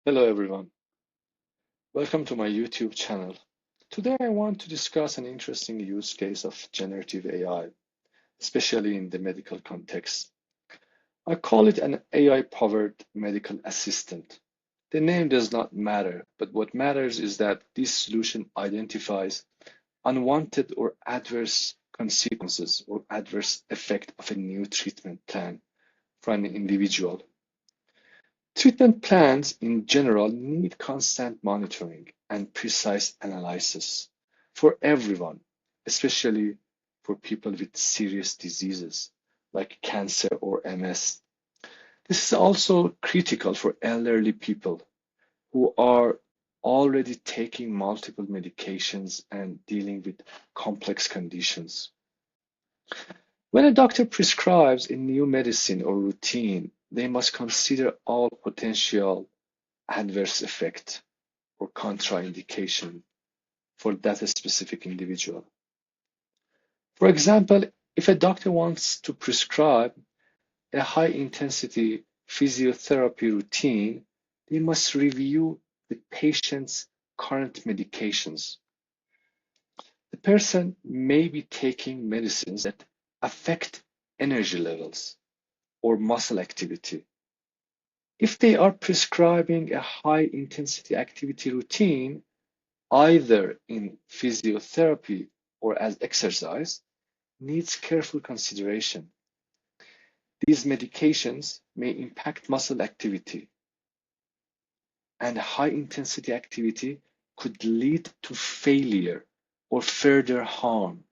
Hello everyone, welcome to my YouTube channel. Today I want to discuss an interesting use case of generative AI, especially in the medical context. I call it an AI-powered medical assistant. The name does not matter, but what matters is that this solution identifies unwanted or adverse consequences or adverse effect of a new treatment plan for an individual. Treatment plans in general need constant monitoring and precise analysis for everyone, especially for people with serious diseases like cancer or MS. This is also critical for elderly people who are already taking multiple medications and dealing with complex conditions. When a doctor prescribes a new medicine or routine, they must consider all potential adverse effect or contraindication for that specific individual. For example, if a doctor wants to prescribe a high intensity physiotherapy routine, they must review the patient's current medications. The person may be taking medicines that affect energy levels or muscle activity. If they are prescribing a high intensity activity routine, either in physiotherapy or as exercise, needs careful consideration. These medications may impact muscle activity, and high intensity activity could lead to failure or further harm.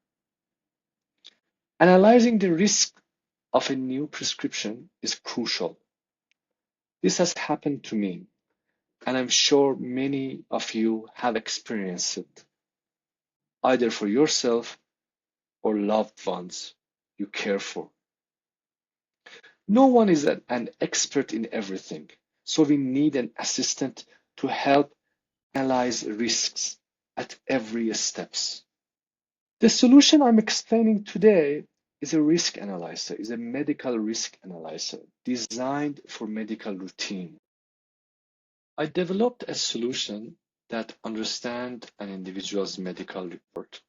Analyzing the risk of a new prescription is crucial. This has happened to me, and I'm sure many of you have experienced it, either for yourself or loved ones you care for. No one is an expert in everything, so we need an assistant to help analyze risks at every steps. The solution I'm explaining today is a risk analyzer, is a medical risk analyzer designed for medical routine. I developed a solution that understands an individual's medical report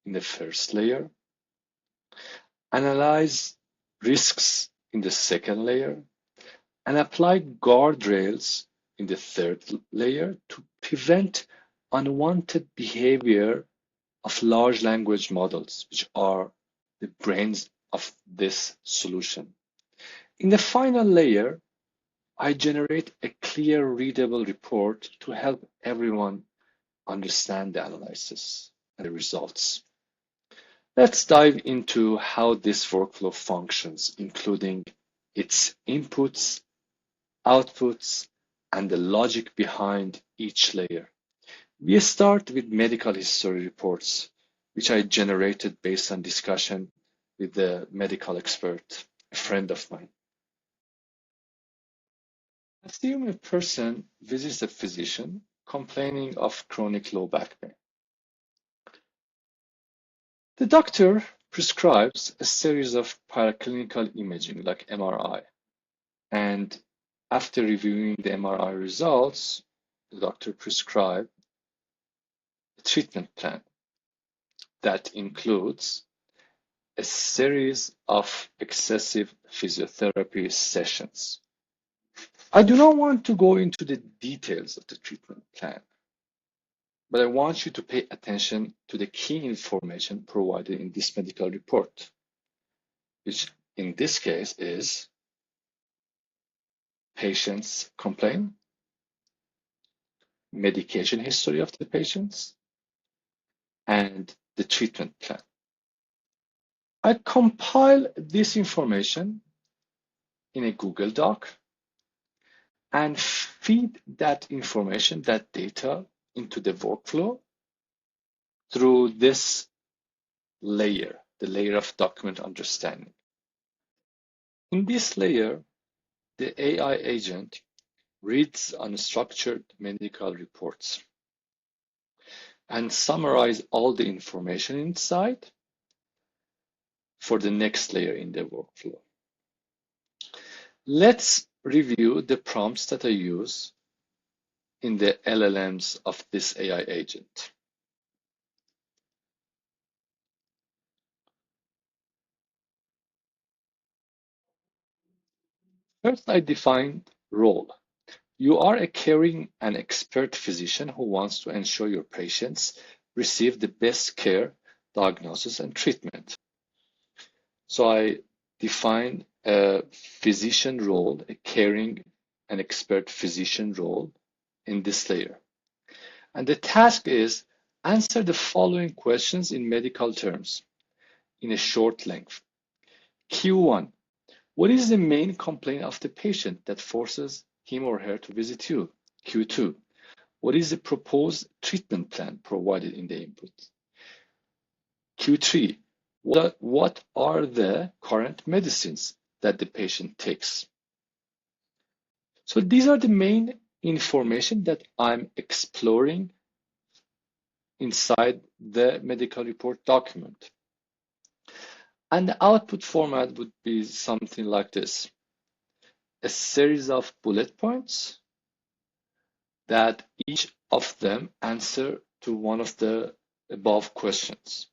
in the first layer, analyze risks in the second layer, and apply guardrails in the third layer to prevent unwanted behavior of large language models, which are the brains of this solution. In the final layer, I generate a clear, readable report to help everyone understand the analysis and the results. Let's dive into how this workflow functions, including its inputs, outputs, and the logic behind each layer. We start with medical history reports, which I generated based on discussion with the medical expert, a friend of mine. Assume a person visits a physician complaining of chronic low back pain. The doctor prescribes a series of paraclinical imaging like MRI, and after reviewing the MRI results, the doctor prescribes a treatment plan that includes a series of excessive physiotherapy sessions. I do not want to go into the details of the treatment plan, but I want you to pay attention to the key information provided in this medical report, which in this case is patient's complaint, medication history of the patients, and the treatment plan. I compile this information in a Google Doc and feed that information, that data, into the workflow through this layer, the layer of document understanding. In this layer, the AI agent reads unstructured medical reports and summarizes all the information inside for the next layer in the workflow. Let's review the prompts that I use in the LLMs of this AI agent. First, I defined role. You are a caring and expert physician who wants to ensure your patients receive the best care, diagnosis, and treatment. So I defined a physician role, a caring and expert physician role in this layer. And the task is answer the following questions in medical terms in a short length. Q1, what is the main complaint of the patient that forces him or her to visit you? Q2, what is the proposed treatment plan provided in the input? Q3, what are the current medicines that the patient takes? So these are the main information that I'm exploring inside the medical report document. And the output format would be something like this: a series of bullet points that each of them answer to one of the above questions.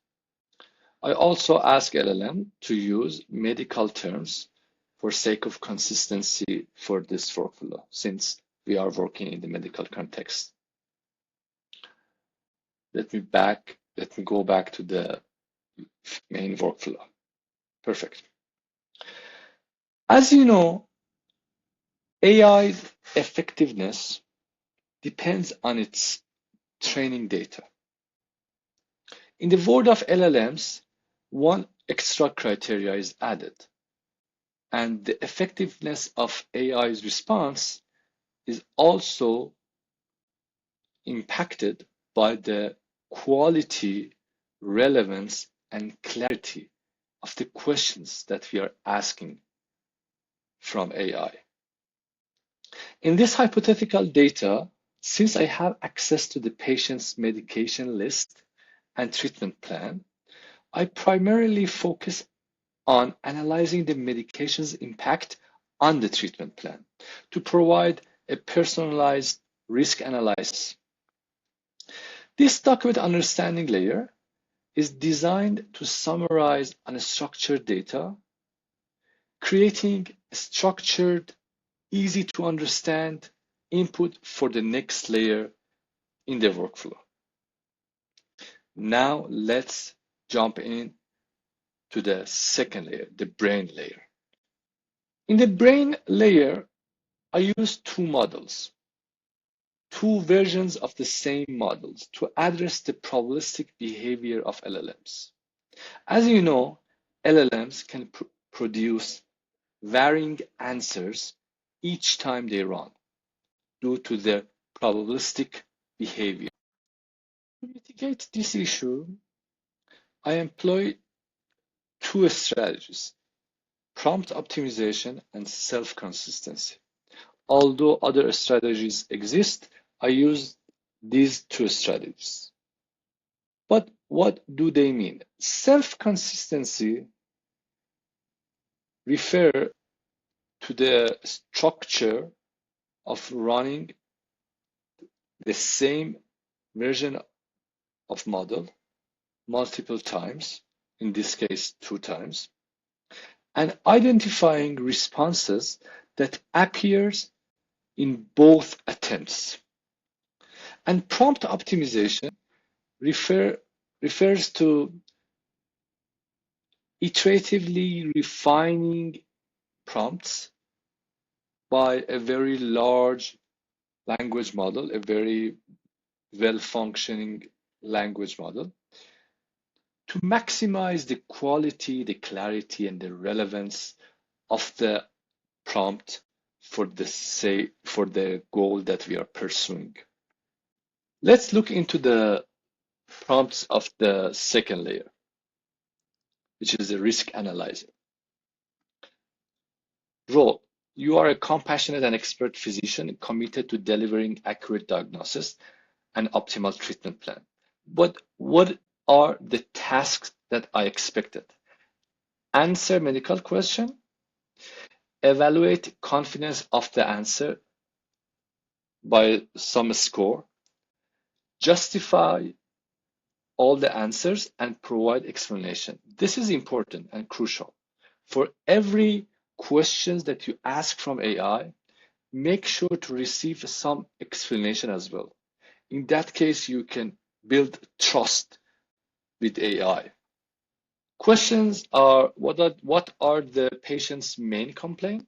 I also ask LLM to use medical terms for sake of consistency for this workflow, since we are working in the medical context. Let me go back to the main workflow. Perfect. As you know, AI's effectiveness depends on its training data. In the world of LLMs, one extra criteria is added, and the effectiveness of AI's response is also impacted by the quality, relevance, and clarity of the questions that we are asking from AI. In this hypothetical data, since I have access to the patient's medication list and treatment plan, I primarily focus on analyzing the medication's impact on the treatment plan to provide a personalized risk analysis. This document understanding layer is designed to summarize unstructured data, creating structured, easy to understand input for the next layer in the workflow. Now let's jump in to the second layer, the brain layer. In the brain layer, I use two models, two versions of the same models to address the probabilistic behavior of LLMs. As you know, LLMs can produce varying answers each time they run due to their probabilistic behavior. To mitigate this issue, I employ two strategies: prompt optimization and self-consistency. Although other strategies exist, I use these two strategies. But what do they mean? Self-consistency refer to the structure of running the same version of model multiple times, in this case 2 times, and identifying responses that appears in both attempts. And prompt optimization refers to iteratively refining prompts by a very large language model, a very well-functioning language model, to maximize the quality, the clarity, and the relevance of the prompt for the goal that we are pursuing. Let's look into the prompts of the second layer, which is the risk analyzer. Role: you are a compassionate and expert physician committed to delivering accurate diagnosis and optimal treatment plan. But what are the tasks that I expected? Answer medical question, evaluate confidence of the answer by some score, justify all the answers, and provide explanation. This is important and crucial. For every questions that you ask from AI, make sure to receive some explanation as well. In that case, you can build trust with AI. Questions are what are the patient's main complaint?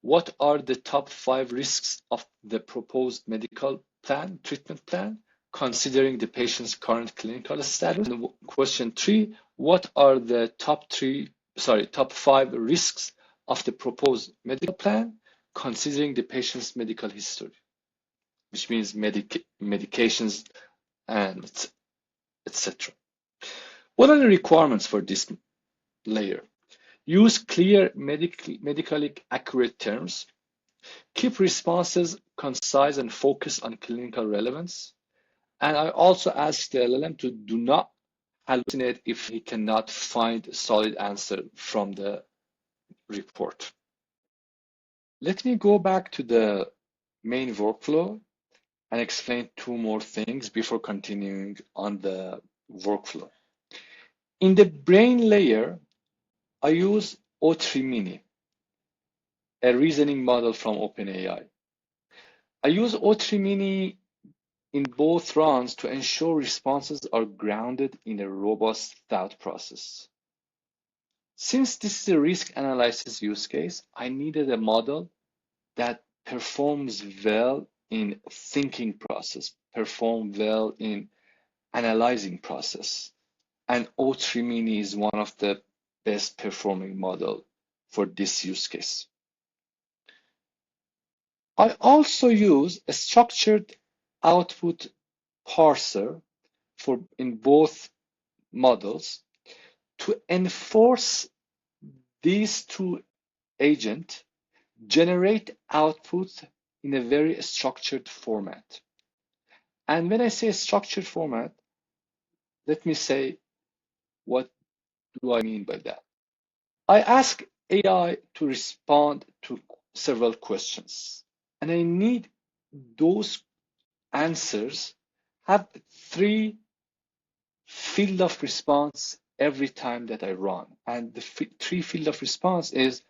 What are the top 5 risks of the proposed medical plan, treatment plan, considering the patient's current clinical status? And question 3, what are the top 5 risks of the proposed medical plan, considering the patient's medical history, which means medications and etc. What are the requirements for this layer? Use clear, medically accurate terms. Keep responses concise and focus on clinical relevance. And I also ask the LLM to do not hallucinate if he cannot find a solid answer from the report. Let me go back to the main workflow and explain 2 more things before continuing on the workflow. In the brain layer, I use O3 Mini, a reasoning model from OpenAI. I use O3 Mini in both runs to ensure responses are grounded in a robust thought process. Since this is a risk analysis use case, I needed a model that performs well in thinking process, perform well in analyzing process. And O3 Mini is one of the best performing model for this use case. I also use a structured output parser in both models to enforce these 2 agents generate output in a very structured format. And when I say structured format, let me say, what do I mean by that? I ask AI to respond to several questions, and I need those answers have 3 field of response every time that I run. And the 3 field of response is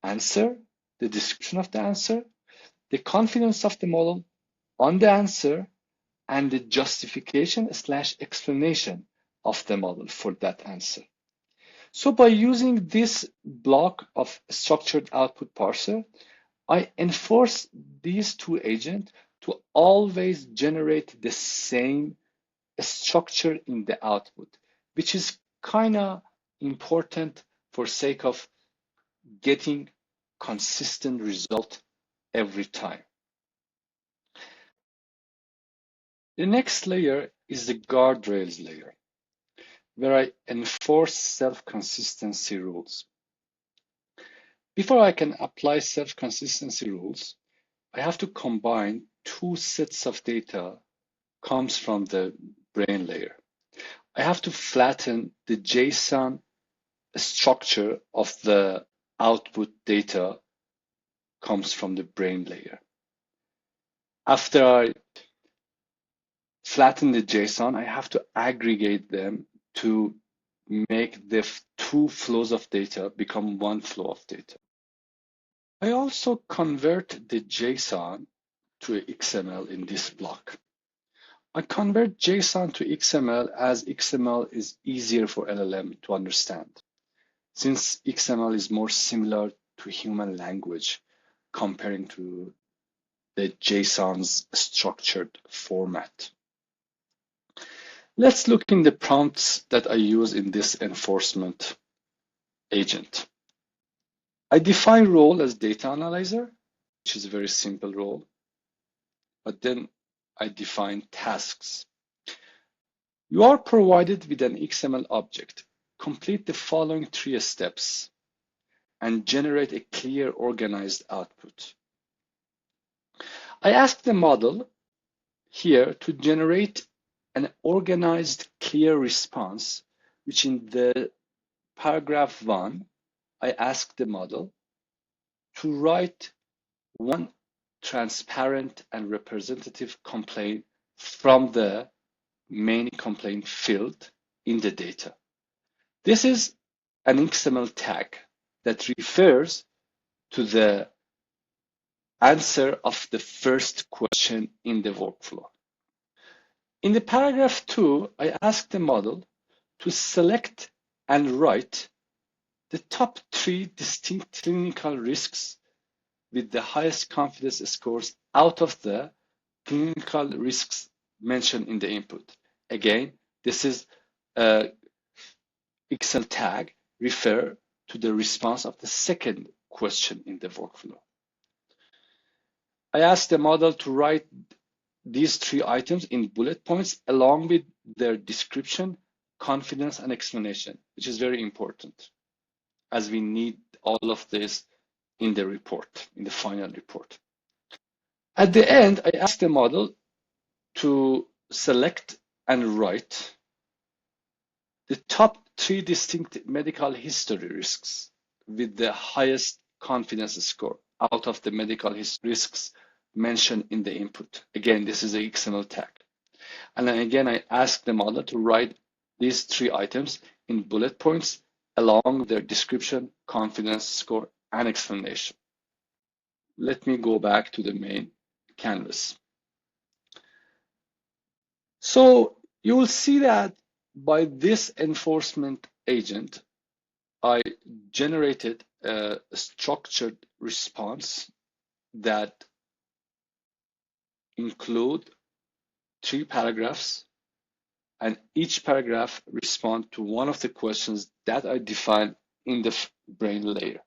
answer, the description of the answer, the confidence of the model on the answer, and the justification / explanation of the model for that answer. So by using this block of structured output parser, I enforce these 2 agents to always generate the same structure in the output, which is kind of important for sake of getting consistent result every time. The next layer is the guardrails layer, where I enforce self-consistency rules. Before I can apply self-consistency rules, I have to combine 2 sets of data comes from the brain layer. I have to flatten the JSON structure of the output data comes from the brain layer. After I flatten the JSON, I have to aggregate them to make the 2 flows of data become 1 flow of data. I also convert the JSON to XML in this block. I convert JSON to XML as XML is easier for LLM to understand, since XML is more similar to human language comparing to the JSON's structured format. Let's look in the prompts that I use in this enforcement agent. I define role as data analyzer, which is a very simple role, but then I define tasks. You are provided with an XML object. Complete the following 3 steps and generate a clear, organized output. I ask the model here to generate an organized, clear response, which in the paragraph 1, I ask the model to write 1 transparent and representative complaint from the main complaint field in the data. This is an XML tag that refers to the answer of the first question in the workflow. In the paragraph 2, I asked the model to select and write the top 3 distinct clinical risks with the highest confidence scores out of the clinical risks mentioned in the input. Again, this is a XML tag refer to the response of the second question in the workflow. I asked the model to write these 3 items in bullet points along with their description, confidence, and explanation, which is very important as we need all of this in the report, in the final report. At the end, I asked the model to select and write the top 3 distinct medical history risks with the highest confidence score out of the medical risks mentioned in the input. Again, this is a XML tag. And then again, I asked the model to write these 3 items in bullet points along their description, confidence score, and explanation. Let me go back to the main canvas. So you will see that by this enforcement agent, I generated a structured response that include 3 paragraphs, and each paragraph responds to one of the questions that I defined in the brain layer.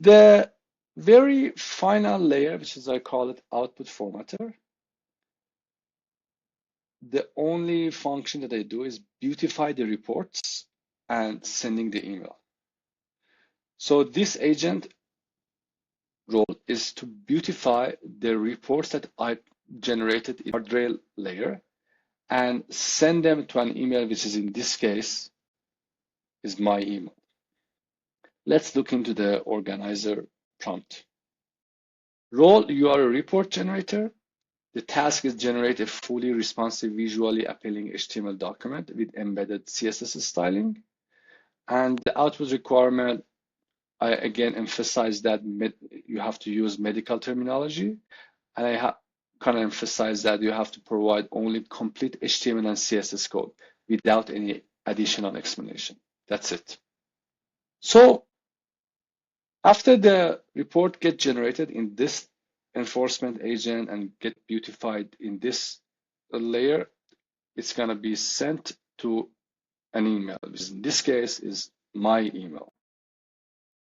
The very final layer, which is I call it output formatter, the only function that I do is beautify the reports and sending the email. So this agent role is to beautify the reports that I generated in Guardrail layer and send them to an email, which is in this case is my email. Let's look into the organizer prompt. Role, you are a report generator. The task is generate a fully responsive, visually appealing HTML document with embedded CSS styling. And the output requirement, I again emphasize that you have to use medical terminology. And I kind of emphasize that you have to provide only complete HTML and CSS code without any additional explanation. That's it. So after the report get generated in this enforcement agent and get beautified in this layer, it's going to be sent to an email, which in this case is my email.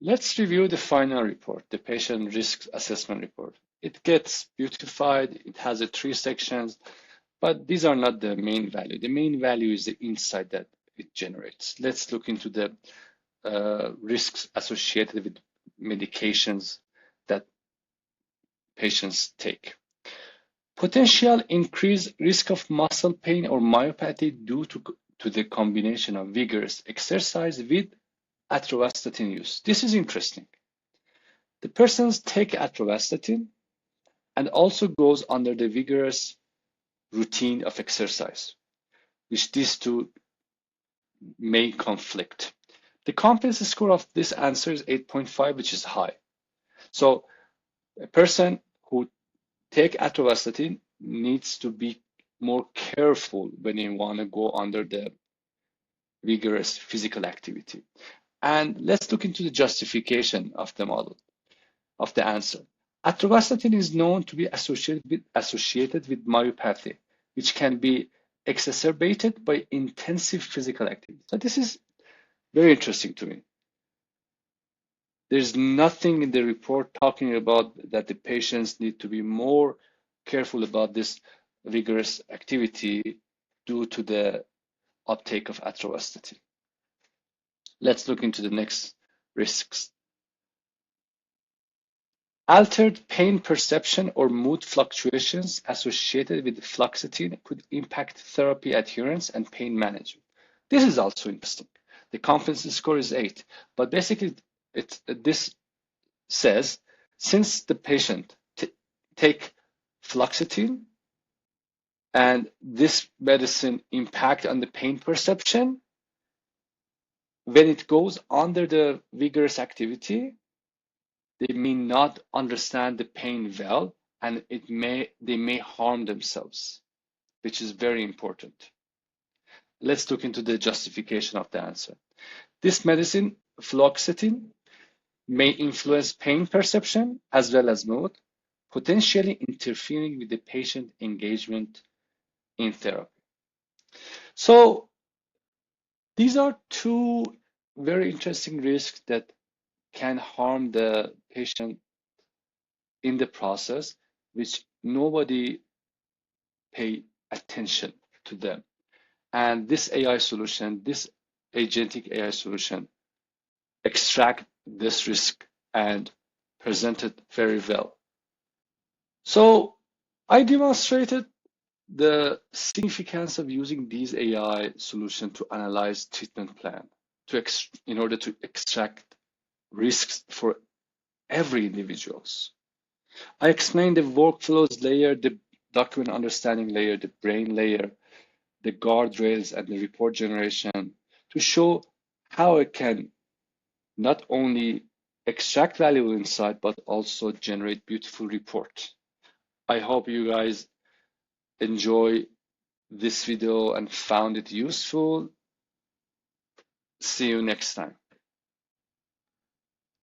Let's review the final report, the patient risk assessment report. It gets beautified, it has 3 sections, but these are not the main value. The main value is the insight that it generates. Let's look into the risks associated with medications that patients take. Potential increased risk of muscle pain or myopathy due to the combination of vigorous exercise with atorvastatin use. This is interesting. The persons take atorvastatin and also goes under the vigorous routine of exercise, which these 2 may conflict. The confidence score of this answer is 8.5, which is high. So a person who take atorvastatin needs to be more careful when you want to go under the vigorous physical activity. And let's look into the justification of the model, of the answer. Atorvastatin is known to be associated with myopathy, which can be exacerbated by intensive physical activity. So this is very interesting to me. There's nothing in the report talking about that the patients need to be more careful about this vigorous activity due to the uptake of atorvastatin. Let's look into the next risks. Altered pain perception or mood fluctuations associated with fluoxetine could impact therapy adherence and pain management. This is also interesting. The confidence score is 8, but basically this says, since the patient take fluoxetine and this medicine impact on the pain perception, when it goes under the vigorous activity, they may not understand the pain well, and they may harm themselves, which is very important. Let's look into the justification of the answer. This medicine, fluoxetine, may influence pain perception as well as mood, potentially interfering with the patient engagement in therapy. So these are two very interesting risks that can harm the patient in the process, which nobody pay attention to them. And this AI solution, this agentic AI solution, extract this risk and present it very well. So I demonstrated the significance of using these AI solutions to analyze treatment plan in order to extract risks for every individuals. I explained the workflows layer, the document understanding layer, the brain layer, the guardrails, and the report generation to show how it can not only extract valuable insight, but also generate beautiful report. I hope you guys enjoy this video and found it useful. See you next time.